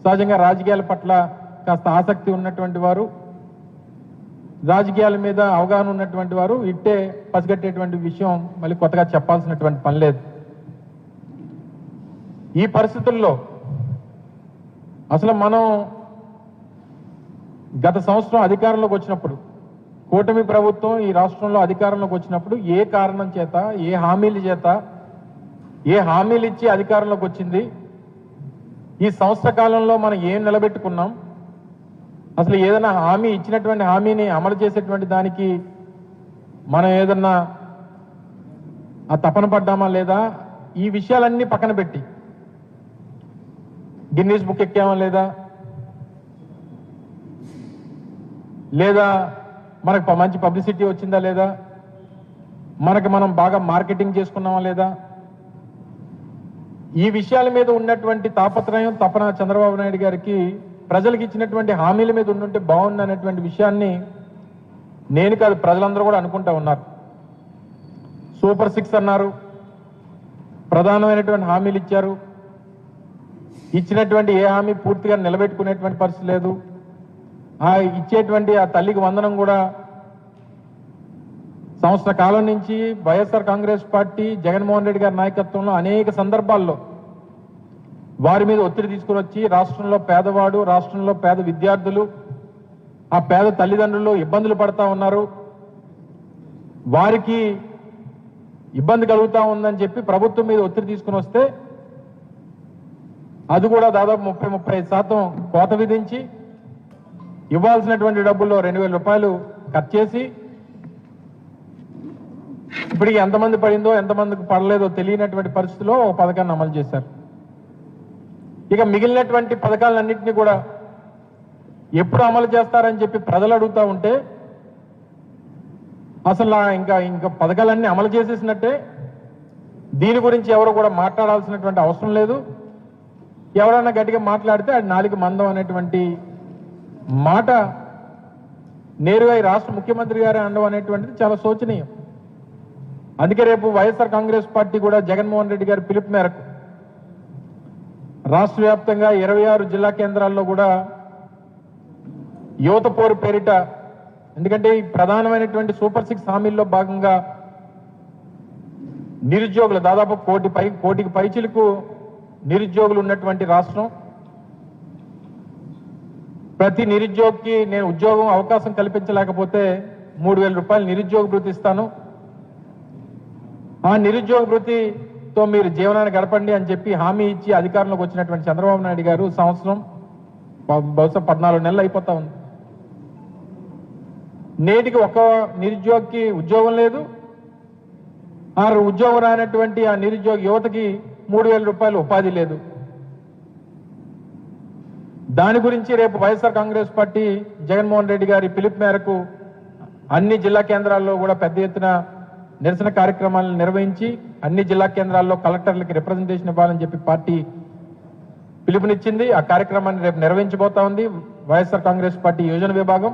సహజంగా రాజకీయాల పట్ల కాస్త ఆసక్తి ఉన్నటువంటి వారు, రాజకీయాల మీద అవగాహన ఉన్నటువంటి వారు ఇట్టే పసిగట్టేటువంటి విషయం మళ్ళీ కొత్తగా చెప్పాల్సినటువంటి పని లేదు. ఈ పరిస్థితుల్లో అసలు మనం గత సంవత్సరం అధికారంలోకి వచ్చినప్పుడు, కూటమి ప్రభుత్వం ఈ రాష్ట్రంలో అధికారంలోకి వచ్చినప్పుడు ఏ కారణం చేత, ఏ హామీల చేత, ఏ హామీలు ఇచ్చి అధికారంలోకి వచ్చింది, ఈ సంవత్సర కాలంలో మనం ఏం నిలబెట్టుకున్నాం, అసలు ఏదైనా హామీ ఇచ్చినటువంటి హామీని అమలు చేసేటువంటి దానికి మనం ఏదన్నా ఆ తపన పడ్డామా లేదా, ఈ విషయాలన్నీ పక్కన పెట్టి గిన్నీస్ బుక్ ఎక్కామా లేదా మనకు మంచి పబ్లిసిటీ వచ్చిందా లేదా, మనకు మనం బాగా మార్కెటింగ్ చేసుకున్నామా లేదా, ఈ విషయాల మీద ఉన్నటువంటి తాపత్రయం, తపన చంద్రబాబు నాయుడు గారికి ప్రజలకు ఇచ్చినటువంటి హామీల మీద ఉండుంటే బాగుంది అనేటువంటి విషయాన్ని నేను కాదు ప్రజలందరూ కూడా అనుకుంటా ఉన్నారు. సూపర్ 6 అన్నారు, ప్రధానమైనటువంటి హామీలు ఇచ్చారు, ఇచ్చినటువంటి ఏ హామీ పూర్తిగా నిలబెట్టుకునేటువంటి పరిస్థితి లేదు. ఆ ఇచ్చేటువంటి ఆ తల్లికి వందనం కూడా సంవత్సర కాలం నుంచి వైఎస్ఆర్ కాంగ్రెస్ పార్టీ జగన్మోహన్ రెడ్డి గారి నాయకత్వంలో అనేక సందర్భాల్లో వారి మీద ఒత్తిడి తీసుకుని వచ్చి రాష్ట్రంలో పేదవాడు, రాష్ట్రంలో పేద విద్యార్థులు, ఆ పేద తల్లిదండ్రులు ఇబ్బందులు పడతా ఉన్నారు, వారికి ఇబ్బంది కలుగుతా ఉందని చెప్పి ప్రభుత్వం మీద ఒత్తిడి తీసుకుని వస్తే అది కూడా దాదాపు 30-35% కోత విధించి ఇవ్వాల్సినటువంటి డబ్బుల్లో 2,000 రూపాయలు ఖర్చు చేసి ఇప్పటికి ఎంతమంది పడిందో ఎంతమందికి పడలేదో తెలియనటువంటి పరిస్థితిలో ఒక పథకాన్ని అమలు చేశారు. ఇక మిగిలినటువంటి పథకాలన్నింటినీ కూడా ఎప్పుడు అమలు చేస్తారని చెప్పి ప్రజలు అడుగుతూ ఉంటే అసలు ఇంకా పథకాలన్నీ అమలు చేసేసినట్టే, దీని గురించి ఎవరు కూడా మాట్లాడాల్సినటువంటి అవసరం లేదు. ఎవరైనా గట్టిగా మాట్లాడితే అది నాలుగు మందం అనేటువంటి మాట నేరుగా ఈ రాష్ట్ర ముఖ్యమంత్రి గారే అనడం అనేటువంటిది చాలా శోచనీయం. అందుకే రేపు వైఎస్ఆర్ కాంగ్రెస్ పార్టీ కూడా జగన్మోహన్ రెడ్డి గారి పిలుపు మేరకు రాష్ట్ర వ్యాప్తంగా 26 జిల్లా కేంద్రాల్లో కూడా యువత పోరు పేరిట, ఎందుకంటే ఈ ప్రధానమైనటువంటి సూపర్ 6 హామీల్లో భాగంగా నిరుద్యోగులు దాదాపు కోటికి పైచిలకు నిరుద్యోగులు ఉన్నటువంటి రాష్ట్రం. ప్రతి నిరుద్యోగికి నేను ఉద్యోగం అవకాశం కల్పించలేకపోతే 3,000 రూపాయలు నిరుద్యోగ భృతి ఇస్తాను, ఆ నిరుద్యోగ భృతితో మీరు జీవనాన్ని గడపండి అని చెప్పి హామీ ఇచ్చి అధికారంలోకి వచ్చినటువంటి చంద్రబాబు నాయుడు గారు సంవత్సరం బహుశా 14 నెలలు అయిపోతా ఉంది. నేటికి ఒక నిరుద్యోగికి ఉద్యోగం లేదు, ఆ ఉద్యోగం రానటువంటి ఆ నిరుద్యోగ యువతకి 3,000 రూపాయలు ఉపాధి లేదు. దాని గురించి రేపు వైఎస్ఆర్ కాంగ్రెస్ పార్టీ జగన్మోహన్ రెడ్డి గారి పిలుపు మేరకు అన్ని జిల్లా కేంద్రాల్లో కూడా పెద్ద ఎత్తున నిరసన కార్యక్రమాలను నిర్వహించి అన్ని జిల్లా కేంద్రాల్లో కలెక్టర్లకి రిప్రజెంటేషన్ ఇవ్వాలని చెప్పి పార్టీ పిలుపునిచ్చింది. ఆ కార్యక్రమాన్ని రేపు నిర్వహించబోతా ఉంది వైఎస్ఆర్ కాంగ్రెస్ పార్టీ యోజన విభాగం.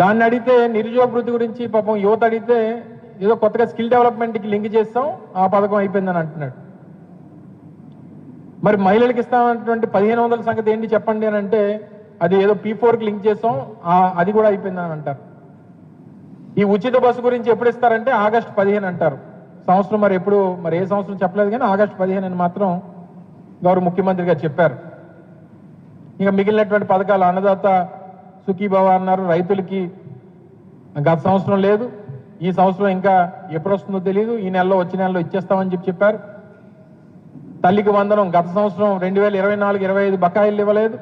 దాన్ని అడిగితే నిరుద్యోగ వృద్ధి గురించి పాపం యువత అడిగితే ఏదో కొత్తగా స్కిల్ డెవలప్మెంట్కి లింక్ చేస్తాం, ఆ పథకం అయిపోయిందని అంటున్నాడు. మరి మహిళలకు ఇస్తామన్నటువంటి 1,500 సంగతి ఏంటి చెప్పండి అని అంటే అది ఏదో P4కి లింక్ చేస్తాం, అది కూడా అయిపోయిందని అంటారు. ఈ ఉచిత బస్సు గురించి ఎప్పుడు ఇస్తారంటే ఆగస్టు 15 అంటారు. సంవత్సరం మరి ఎప్పుడు, మరి ఏ సంవత్సరం చెప్పలేదు కానీ ఆగస్టు 15 అని మాత్రం గౌరవ ముఖ్యమంత్రి గారు చెప్పారు. ఇంకా మిగిలినటువంటి పథకాలు అన్నదాత సుఖీభవ అన్నారు, రైతులకి గత సంవత్సరం లేదు, ఈ సంవత్సరం ఇంకా ఎప్పుడు వస్తుందో తెలియదు, ఈ నెలలో వచ్చే నెలలో ఇచ్చేస్తామని చెప్పారు. తల్లికి వందనం గత సంవత్సరం 2024-25 బకాయిలు ఇవ్వలేదు.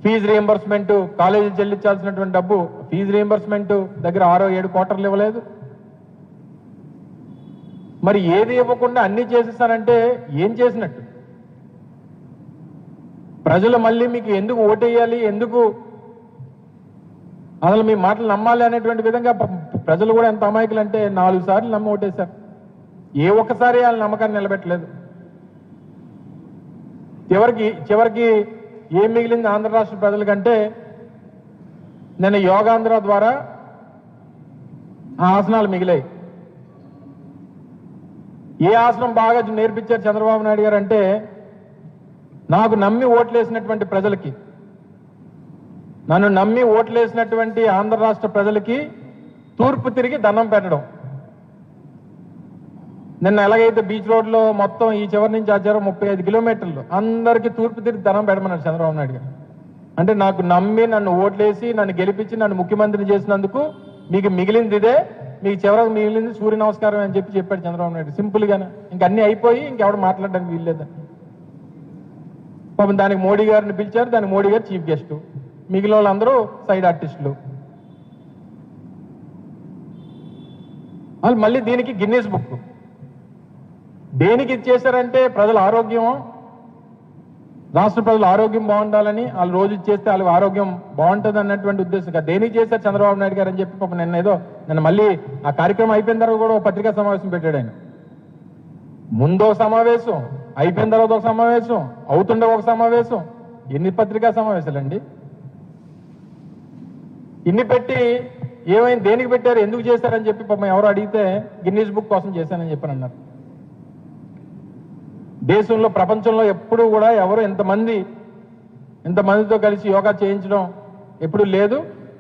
ఫీజు రీఎంబర్స్మెంట్, కాలేజీ చెల్లించాల్సినటువంటి డబ్బు ఫీజు రీఎంబర్స్మెంట్ దగ్గర 6-7 క్వార్టర్లు ఇవ్వలేదు. మరి ఏది ఇవ్వకుండా అన్ని చేసేస్తారంటే ఏం చేసినట్టు? ప్రజలు మళ్ళీ మీకు ఎందుకు ఓటేయాలి, ఎందుకు అసలు మీ మాటలు నమ్మాలి అనేటువంటి విధంగా ప్రజలు కూడా ఎంత అమాయకులు అంటే 4 సార్లు నమ్మి ఓటేశారు. ఏ ఒక్కసారి వాళ్ళ నమ్మకాన్ని నిలబెట్టలేదు. చివరికి ఏం మిగిలింది ఆంధ్ర రాష్ట్ర ప్రజల కంటే నేను యోగాంధ్ర ద్వారా ఆ ఆసనాలు మిగిలాయి. ఏ ఆసనం బాగా నేర్పించారు చంద్రబాబు నాయుడు గారు అంటే నాకు నమ్మి ఓట్లేసినటువంటి ప్రజలకి, నన్ను నమ్మి ఓట్లేసినటువంటి ఆంధ్ర రాష్ట్ర ప్రజలకి తూర్పు తిరిగి దండం పెట్టడం. నిన్న ఎలాగైతే బీచ్ రోడ్లో మొత్తం ఈ చివరి నుంచి ఆ చివరి 35 కిలోమీటర్లు అందరికీ తూర్పు తిరిగి దండం పెట్టమన్నారు చంద్రబాబు నాయుడు గారు. అంటే నాకు నమ్మి నన్ను ఓట్లేసి నన్ను గెలిపించి నన్ను ముఖ్యమంత్రిని చేసినందుకు మీకు మిగిలింది ఇదే, మీకు చివరకు మిగిలింది సూర్య నమస్కారం అని చెప్పాడు చంద్రబాబు నాయుడు. సింపుల్గానే ఇంక అన్నీ అయిపోయి ఇంకెవడు మాట్లాడడానికి వీల్లేదని. పాపం దానికి మోడీ గారిని పిలిచారు, దానికి మోడీ గారు చీఫ్ గెస్ట్, మిగిలిన వాళ్ళందరూ సైడ్ ఆర్టిస్టులు. వాళ్ళు మళ్ళీ దీనికి గిన్నీస్ బుక్ దేనికి ఇచ్చేశారంటే ప్రజల ఆరోగ్యం, రాష్ట్ర ప్రజల ఆరోగ్యం బాగుండాలని, వాళ్ళు రోజు ఇచ్చేస్తే వాళ్ళకి ఆరోగ్యం బాగుంటుంది అన్నటువంటి ఉద్దేశం. దేనికి చేశారు చంద్రబాబు నాయుడు గారు అని చెప్పి పాపం నిన్న మళ్ళీ ఆ కార్యక్రమం అయిపోయిన తర్వాత కూడా ఒక పత్రికా సమావేశం పెట్టాడు ఆయన. ముందో సమావేశం, అయిపోయిన తర్వాత ఒక సమావేశం, అవుతుండే ఒక సమావేశం. ఎన్ని పత్రికా సమావేశాలండి ఇన్ని పెట్టి? ఏమైంది, దేనికి పెట్టారు, ఎందుకు చేశారని చెప్పి పాపం ఎవరు అడిగితే గిన్నీస్ బుక్ కోసం చేశానని చెప్పని అన్నారు. దేశంలో ప్రపంచంలో ఎప్పుడు కూడా ఎవరు ఎంతమందితో కలిసి యోగా చేయించడం ఎప్పుడు లేదు.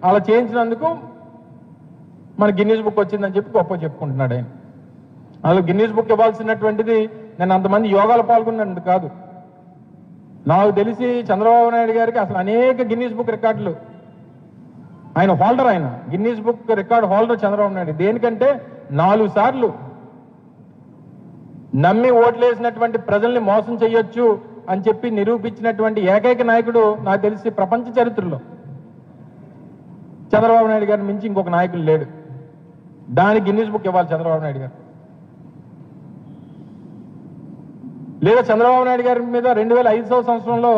అలా చేయించినందుకు మన గిన్నీస్ బుక్ వచ్చిందని చెప్పి గొప్ప చెప్పుకుంటున్నాడు ఆయన. అలా గిన్నీస్ బుక్ ఇవ్వాల్సినటువంటిది నేను అంతమంది యోగాలు పాల్గొన్నది కాదు. నాకు తెలిసి చంద్రబాబు నాయుడు గారికి అసలు అనేక గిన్నీస్ బుక్ రికార్డులు, ఆయన హోల్డర్, ఆయన Guinness book record holder Chandrababu Naidu. దేనికంటే 4 సార్లు నమ్మి ఓట్లేసినటువంటి ప్రజల్ని మోసం చేయొచ్చు అని చెప్పి నిరూపించినటువంటి ఏకైక నాయకుడు నాకు తెలిసి ప్రపంచ చరిత్రలో చంద్రబాబు నాయుడు గారిని మించి ఇంకొక నాయకుడు లేడు. దానికి గిన్నీస్ బుక్ ఇవ్వాలి చంద్రబాబు నాయుడు గారు. లేదా చంద్రబాబు నాయుడు గారి మీద 2005 సంవత్సరంలో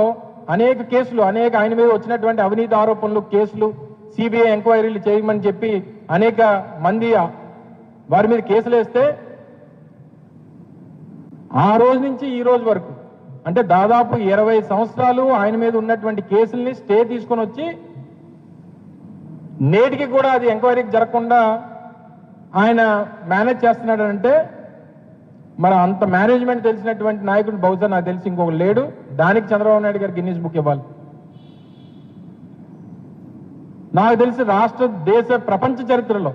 అనేక కేసులు, ఆయన మీద వచ్చినటువంటి అవినీతి ఆరోపణలు, కేసులు, సిబిఐ ఎంక్వైరీలు చేయమని చెప్పి అనేక మంది వారి మీద కేసులు వేస్తే ఆ రోజు నుంచి ఈ రోజు వరకు అంటే దాదాపు 20 సంవత్సరాలు ఆయన మీద ఉన్నటువంటి కేసుల్ని స్టే తీసుకొని వచ్చి నేటికి కూడా అది ఎంక్వైరీకి జరగకుండా ఆయన మేనేజ్ చేస్తున్నాడంటే మరి అంత మేనేజ్మెంట్ తెలిసినటువంటి నాయకుడు బహుశా నాకు తెలిసి ఇంకొక లేడు. దానికి చంద్రబాబు నాయుడు గారు గిన్నీస్ బుక్ ఇవ్వాలి. నాకు తెలిసి రాష్ట్ర, దేశ, ప్రపంచ చరిత్రలో,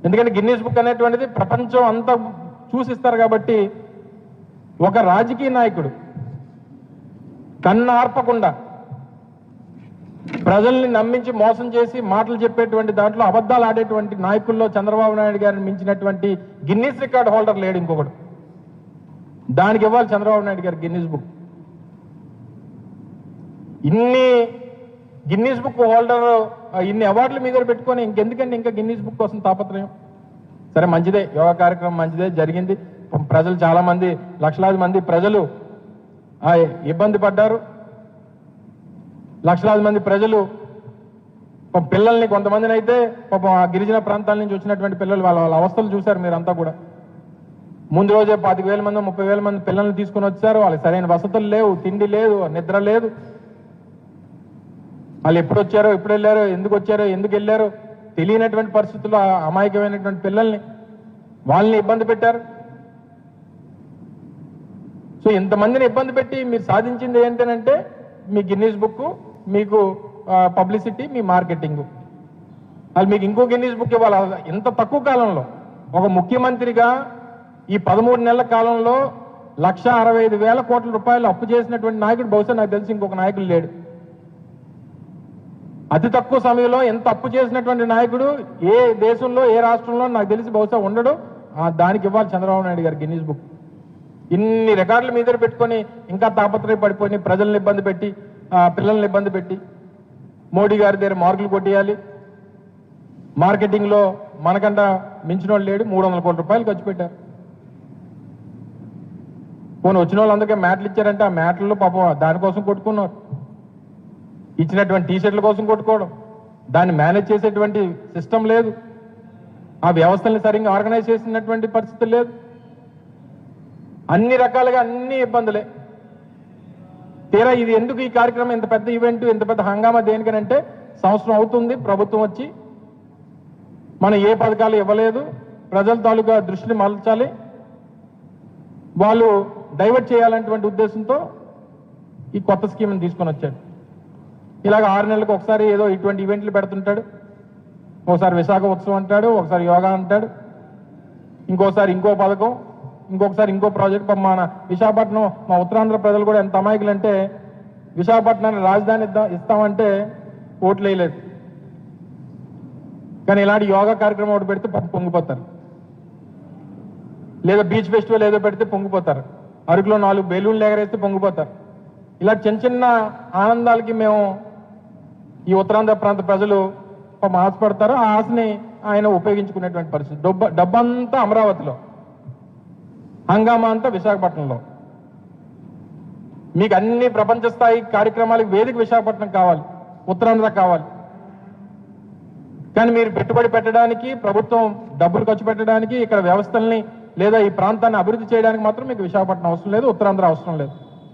ఎందుకంటే గిన్నీస్ బుక్ అనేటువంటిది ప్రపంచం అంతా చూసిస్తారు కాబట్టి ఒక రాజకీయ నాయకుడు కన్నార్పకుండా ప్రజల్ని నమ్మించి మోసం చేసి మాటలు చెప్పేటువంటి దాంట్లో అబద్ధాలు ఆడేటువంటి నాయకుల్లో చంద్రబాబు నాయుడు గారిని మించినటువంటి గిన్నీస్ రికార్డ్ హోల్డర్ లేడు ఇంకొకడు. దానికి ఇవ్వాలి చంద్రబాబు నాయుడు గారు గిన్నీస్ బుక్. ఇన్ని గిన్నీస్ బుక్ హోల్డర్, ఇన్ని అవార్డులు మీ దగ్గర పెట్టుకొని ఇంకెందుకండి ఇంకా గిన్నీస్ బుక్ కోసం తాపత్రయం? సరే, మంచిదే, యోగా కార్యక్రమం మంచిదే, జరిగింది. ప్రజలు చాలా మంది, లక్షలాది మంది ప్రజలు ఇబ్బంది పడ్డారు. లక్షలాది మంది ప్రజలు పిల్లల్ని, కొంతమందిని అయితే పాపం ఆ గిరిజన ప్రాంతాల నుంచి వచ్చినటువంటి పిల్లలు వాళ్ళ అవస్థలు చూశారు మీరంతా కూడా. ముందు రోజే 25,000 మంది 30,000 మంది పిల్లల్ని తీసుకుని వచ్చారు. వాళ్ళకి సరైన వసతులు లేవు, తిండి లేదు, నిద్ర లేదు. వాళ్ళు ఎప్పుడు వచ్చారో, ఎప్పుడు వెళ్ళారో, ఎందుకు వచ్చారో, ఎందుకు వెళ్ళారో తెలియనటువంటి పరిస్థితుల్లో అమాయకమైనటువంటి పిల్లల్ని, వాళ్ళని ఇబ్బంది పెట్టారు. సో ఇంతమందిని ఇబ్బంది పెట్టి మీరు సాధించింది ఏంటంటే మీ గిన్నీస్ బుక్, మీకు పబ్లిసిటీ, మీ మార్కెటింగ్. అది మీకు ఇంకో గిన్నీస్ బుక్ ఇవ్వాలి. ఇంత తక్కువ కాలంలో ఒక ముఖ్యమంత్రిగా ఈ 13 నెలల కాలంలో 1,65,000 కోట్ల రూపాయలు అప్పు చేసినటువంటి నాయకుడు బహుశా నాకు తెలిసి ఇంకొక నాయకుడు లేడు. అతి తక్కువ సమయంలో ఎంత అప్పు చేసినటువంటి నాయకుడు ఏ దేశంలో, ఏ రాష్ట్రంలో నాకు తెలిసి బహుశా ఉండడు. దానికి ఇవ్వాలి చంద్రబాబు నాయుడు గారు గిన్నీస్ బుక్. ఇన్ని రికార్డులు మీ దగ్గర పెట్టుకొని ఇంకా తాపత్రయ పడిపోయి ప్రజల్ని ఇబ్బంది పెట్టి, పిల్లల్ని ఇబ్బంది పెట్టి మోడీ గారి దగ్గర మార్కులు కొట్టేయాలి. మార్కెటింగ్లో మనకంట మించిన వాళ్ళు లేడు. 300 కోట్ల రూపాయలు ఖర్చు పెట్టారు. పోనీ వచ్చిన వాళ్ళందరికీ మ్యాట్లు ఇచ్చారంటే ఆ మ్యాట్లలో పాపం దానికోసం కొట్టుకున్నారు. ఇచ్చినటువంటి టీషర్ట్ల కోసం కొట్టుకోవడం, దాన్ని మేనేజ్ చేసేటువంటి సిస్టమ్ లేదు. ఆ వ్యవస్థల్ని సరిగ్గా ఆర్గనైజ్ చేసినటువంటి పరిస్థితి లేదు. అన్ని రకాలుగా అన్ని ఇబ్బందులే. తీరా ఇది ఎందుకు ఈ కార్యక్రమం, ఇంత పెద్ద ఈవెంట్, ఇంత పెద్ద హంగామా దేనికనంటే సంవత్సరం అవుతుంది ప్రభుత్వం వచ్చి, మనం ఏ పథకాలు ఇవ్వలేదు, ప్రజల తాలూకా దృష్టిని మలచాలి, వాళ్ళు డైవర్ట్ చేయాలనేటువంటి ఉద్దేశంతో ఈ కొత్త స్కీమ్ని తీసుకొని వచ్చాడు. ఇలాగ 6 నెలలకు ఒకసారి ఏదో ఇటువంటి ఈవెంట్లు పెడుతుంటాడు. ఒకసారి విశాఖ ఉత్సవం అంటాడు, ఒకసారి యోగా అంటాడు, ఇంకోసారి ఇంకో పథకం, ఇంకొకసారి ఇంకో ప్రాజెక్ట్. మన విశాఖపట్నం, మా ఉత్తరాంధ్ర ప్రజలు కూడా ఎంత అమాయకులు అంటే విశాఖపట్నాన్ని రాజధాని ఇస్తామంటే ఓట్లు వేయలేదు. కానీ ఇలాంటి యోగా కార్యక్రమం ఒకటి పెడితే పొంగిపోతారు, లేదా బీచ్ ఫెస్టివల్ ఏదో పెడితే పొంగిపోతారు, అరకులో 4 బెలూన్లు ఎగరేస్తే పొంగిపోతారు. ఇలా చిన్న చిన్న ఆనందాలకి మేము ఈ ఉత్తరాంధ్ర ప్రాంత ప్రజలు ఆశపడతారు. ఆ ఆశని ఆయన ఉపయోగించుకునేటువంటి పరిస్థితి. డబ్బంతా అమరావతిలో, హంగామా అంతా విశాఖపట్నంలో. మీకు అన్ని ప్రపంచ స్థాయి కార్యక్రమాలకు వేదిక విశాఖపట్నం కావాలి, ఉత్తరాంధ్ర కావాలి. కానీ మీరు పెట్టుబడి పెట్టడానికి, ప్రభుత్వం డబ్బులు ఖర్చు పెట్టడానికి, ఇక్కడ వ్యవస్థల్ని లేదా ఈ ప్రాంతాన్ని అభివృద్ధి చేయడానికి మాత్రం మీకు విశాఖపట్నం అవసరం లేదు, ఉత్తరాంధ్ర అవసరం లేదు.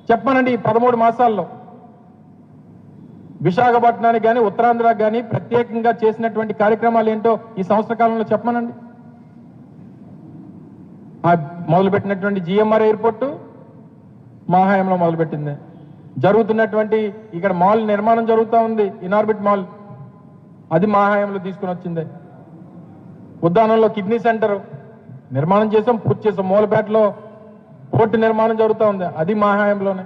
చెప్పానండి, ఈ 13 మాసాల్లో విశాఖపట్నానికి కానీ ఉత్తరాంధ్రకు కానీ ప్రత్యేకంగా చేసినటువంటి కార్యక్రమాలు ఏంటో ఈ సంవత్సర కాలంలో చెప్పమనండి. మొదలుపెట్టినటువంటి జిఎంఆర్ ఎయిర్పోర్టు మా హయాంలో మొదలుపెట్టింది. జరుగుతున్నటువంటి ఇక్కడ మాల్ నిర్మాణం జరుగుతూ ఉంది, ఇనార్బిట్ మాల్, అది మా హయాంలో తీసుకుని వచ్చింది. ఉద్దానంలో కిడ్నీ సెంటర్ నిర్మాణం చేసాం, పూర్తి చేసాం. మూలపేటలో పోర్టు నిర్మాణం జరుగుతూ ఉంది, అది మా హయాంలోనే.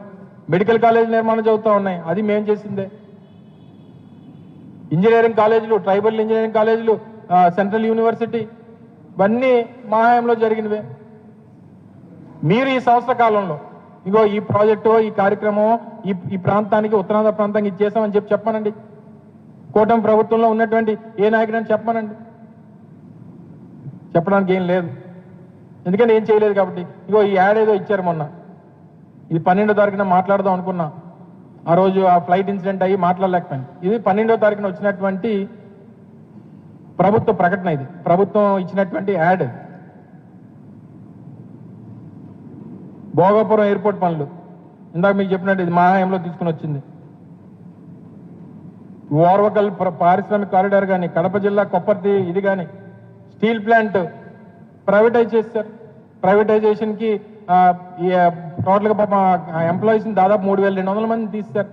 మెడికల్ కాలేజ్ నిర్మాణం జరుగుతూ ఉన్నాయి, అది మేము చేసిందే. ఇంజనీరింగ్ కాలేజీలు, ట్రైబల్ ఇంజనీరింగ్ కాలేజీలు, సెంట్రల్ యూనివర్సిటీ, ఇవన్నీ మా హయాంలో జరిగినవే. మీరు ఈ సంవత్సర కాలంలో ఇగో ఈ ప్రాజెక్టు, ఈ కార్యక్రమం ఈ ప్రాంతానికి, ఉత్తరాంధ్ర ప్రాంతానికి ఇది చేసామని చెప్పమనండి. కూటమి ప్రభుత్వంలో ఉన్నటువంటి ఏ నాయకుడని చెప్పమనండి. చెప్పడానికి ఏం లేదు, ఎందుకంటే ఏం చేయలేదు కాబట్టి. ఇగో ఈ యాడ్ ఏదో ఇచ్చారు మొన్న, ఇది 12వ తారీఖున మాట్లాడదాం అనుకున్నా. ఆ రోజు ఆ ఫ్లైట్ ఇన్సిడెంట్ అయ్యి మాట్లాడలేకపోయింది. ఇది 12వ తారీఖున వచ్చినటువంటి ప్రభుత్వ ప్రకటన, ఇది ప్రభుత్వం ఇచ్చినటువంటి యాడ్. భోగాపురం ఎయిర్పోర్ట్ పనులు ఇందాక మీకు చెప్పినట్టు ఇది మా హయాంలో తీసుకుని వచ్చింది. ఓర్వకల్ పారిశ్రామిక కారిడార్ కానీ, కడప జిల్లా కొప్పర్తి ఇది కానీ, స్టీల్ ప్లాంట్ ప్రైవేటైజ్ చేస్తారు. ప్రైవేటైజేషన్కి టోటల్గా పాప ఎంప్లాయీస్ని దాదాపు 3,200 మందిని తీస్తారు.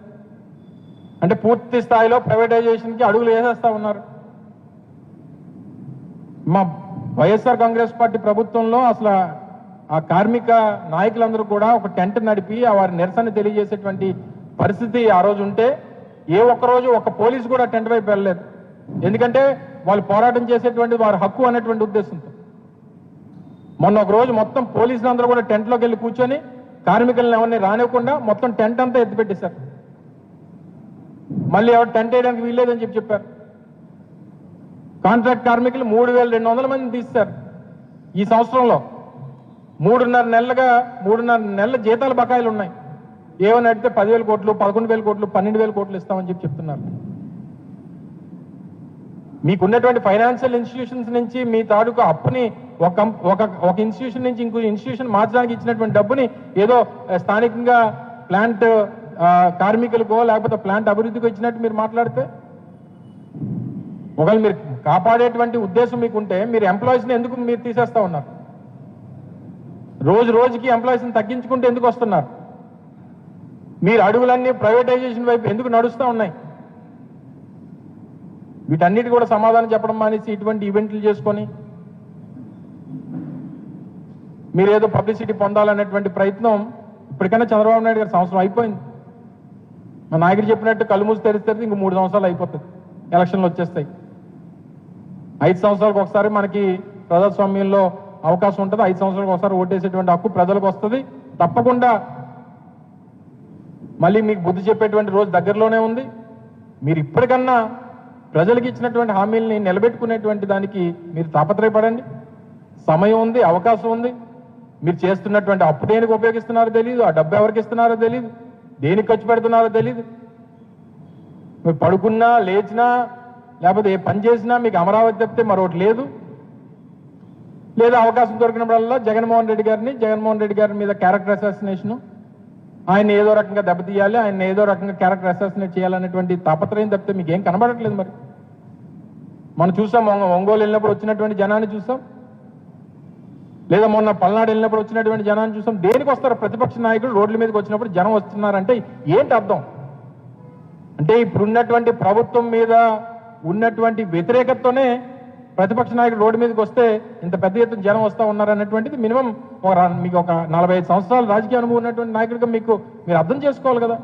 అంటే పూర్తి స్థాయిలో ప్రైవేటైజేషన్కి అడుగులు వేసేస్తా ఉన్నారు. మా వైఎస్ఆర్ కాంగ్రెస్ పార్టీ ప్రభుత్వంలో అసలు ఆ కార్మిక నాయకులందరూ కూడా ఒక టెంట్ నడిపి వారి నిరసన తెలియజేసేటువంటి పరిస్థితి ఆ రోజు ఉంటే, ఏ ఒక్కరోజు ఒక పోలీసు కూడా టెంట్ వైపు వెళ్ళలేదు. ఎందుకంటే వాళ్ళు పోరాటం చేసేటువంటి వారి హక్కు అనేటువంటి ఉద్దేశంతో. మొన్న ఒక రోజు మొత్తం పోలీసులు అందరూ కూడా టెంట్లోకి వెళ్ళి కూర్చొని కార్మికులను ఎవరిని రానివ్వకుండా మొత్తం టెంట్ అంతా ఎత్తిపెట్టేశారు. మళ్ళీ ఎవరు టెంట్ వేయడానికి వీల్లేదని చెప్పారు. కాంట్రాక్ట్ కార్మికులు 3,200 మందిని తీస్తారు. ఈ సంవత్సరంలో 3.5 నెలల జీతాల బకాయిలు ఉన్నాయి. ఏమని అడిగితే 10,000 కోట్లు, 11,000 కోట్లు, 12,000 కోట్లు ఇస్తామని చెప్తున్నారు. మీకున్నటువంటి ఫైనాన్షియల్ ఇన్స్టిట్యూషన్స్ నుంచి మీ తాలూకు అప్పుని ఒక ఇన్స్టిట్యూషన్ నుంచి ఇంకో ఇన్స్టిట్యూషన్ మార్చడానికి ఇచ్చినటువంటి డబ్బుని ఏదో స్థానికంగా ప్లాంట్ కార్మికులకో లేకపోతే ప్లాంట్ అభివృద్ధికి ఇచ్చినట్టు మీరు మాట్లాడితే, ఒకవేళ మీరు కాపాడేటువంటి ఉద్దేశం మీకుంటే మీరు ఎంప్లాయీస్ని ఎందుకు మీరు తీసేస్తా ఉన్నారు? రోజు రోజుకి ఎంప్లాయీస్ని తగ్గించుకుంటూ ఎందుకు వస్తున్నారు? మీరు అడుగులన్నీ ప్రైవేటైజేషన్ వైపు ఎందుకు నడుస్తూ ఉన్నాయి? వీటన్నిటి కూడా సమాధానం చెప్పడం మానేసి ఇటువంటి ఈవెంట్లు చేసుకొని మీరేదో పబ్లిసిటీ పొందాలనేటువంటి ప్రయత్నం ఇప్పటికైనా చంద్రబాబు నాయుడు గారి సంవత్సరం అయిపోయింది. మా నాయకుడు చెప్పినట్టు కళ్ళు మూసి తెరిస్తే ఇంక 3 సంవత్సరాలు అయిపోతుంది, ఎలక్షన్లు వచ్చేస్తాయి. 5 సంవత్సరాలకు ఒకసారి మనకి ప్రజాస్వామ్యంలో అవకాశం ఉంటుంది. 5 సంవత్సరాలకు ఒకసారి ఓటేసేటువంటి హక్కు ప్రజలకు వస్తుంది. తప్పకుండా మళ్ళీ మీకు బుద్ధి చెప్పేటువంటి రోజు దగ్గరలోనే ఉంది. మీరు ఇప్పటికన్నా ప్రజలకు ఇచ్చినటువంటి హామీల్ని నిలబెట్టుకునేటువంటి దానికి మీరు తాపత్రయపడండి. సమయం ఉంది, అవకాశం ఉంది. మీరు చేస్తున్నటువంటి అప్పు దేనికి ఉపయోగిస్తున్నారో తెలియదు, ఆ డబ్బు ఎవరికి ఇస్తున్నారో తెలియదు, దేనికి ఖర్చు పెడుతున్నారో తెలియదు. మీరు పడుకున్నా, లేచినా, లేకపోతే ఏ పని చేసినా మీకు అమరావతి తప్పితే మరొకటి లేదు. లేదా అవకాశం దొరికినప్పుడల్లా జగన్మోహన్ రెడ్డి గారి మీద క్యారెక్టర్ అసాసినేషన్, ఆయన ఏదో రకంగా దెబ్బతీయాలి, ఆయన ఏదో రకంగా క్యారెక్టర్ అసాసినేట్ చేయాలనేటువంటి తాపత్రయం తప్పితే మీకు ఏం కనబడట్లేదు. మరి మనం చూసాం, ఒంగోలు వెళ్ళినప్పుడు వచ్చినటువంటి జనాన్ని చూసాం. లేదా మొన్న పల్నాడు వెళ్ళినప్పుడు వచ్చినటువంటి జనాన్ని చూసాం. దేనికి వస్తారు ప్రతిపక్ష నాయకులు రోడ్ల మీదకి వచ్చినప్పుడు జనం వస్తున్నారంటే ఏంటి అర్థం? అంటే ఇప్పుడున్నటువంటి ప్రభుత్వం మీద ఉన్నటువంటి వ్యతిరేకతతోనే ప్రతిపక్ష నాయకులు రోడ్డు మీదకి వస్తే ఇంత పెద్ద ఎత్తున జనం వస్తూ ఉన్నారనేటువంటిది మినిమం మీకు ఒక 45 సంవత్సరాల రాజకీయ అనుభవం ఉన్నటువంటి నాయకుడిగా మీరు అర్థం చేసుకోవాలి కదా.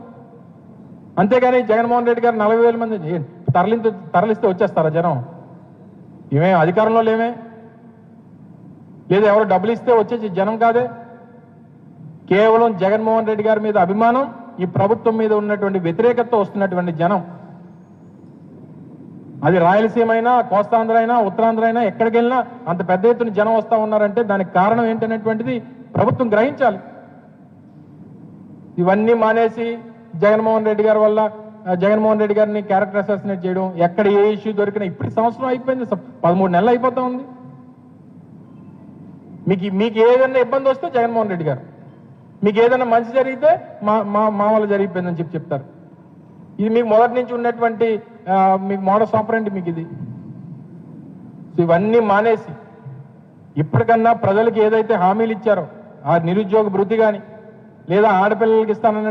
అంతేగాని జగన్మోహన్ రెడ్డి గారు 40,000 మంది తరలిస్తే వచ్చేస్తారా జనం? ఏమే అధికారంలో లేమే, లేదా ఎవరు డబ్బులు ఇస్తే వచ్చేసి జనం కాదే. కేవలం జగన్మోహన్ రెడ్డి గారి మీద అభిమానం, ఈ ప్రభుత్వం మీద ఉన్నటువంటి వ్యతిరేకతతో వస్తున్నటువంటి జనం. అది రాయలసీమ అయినా, కోస్తాంధ్ర అయినా, ఉత్తరాంధ్ర అయినా, ఎక్కడికి వెళ్ళినా అంత పెద్ద ఎత్తున జనం వస్తూ ఉన్నారంటే దానికి కారణం ఏంటనేటువంటిది ప్రభుత్వం గ్రహించాలి. ఇవన్నీ మానేసి జగన్మోహన్ రెడ్డి గారి వల్ల జగన్మోహన్ రెడ్డి గారిని క్యారెక్టర్ అసాసినేట్ చేయడం, ఎక్కడ ఏ ఇష్యూ దొరికినా ఇప్పుడు సంవత్సరం అయిపోయింది, 13 నెలలు అయిపోతా ఉంది. మీకు ఏదైనా ఇబ్బంది వస్తే జగన్మోహన్ రెడ్డి గారు, మీకు ఏదైనా మంచి జరిగితే మా వల్ల జరిగిపోయిందని చెప్తారు. ఇది మీకు మొదటి నుంచి ఉన్నటువంటి మీకు మోడస్ ఆపరెంట్ మీకు ఇది. ఇవన్నీ మానేసి ఇప్పటికన్నా ప్రజలకు ఏదైతే హామీలు ఇచ్చారో ఆ నిరుద్యోగ భృతి కానీ లేదా ఆడపిల్లలకి ఇస్తానన్న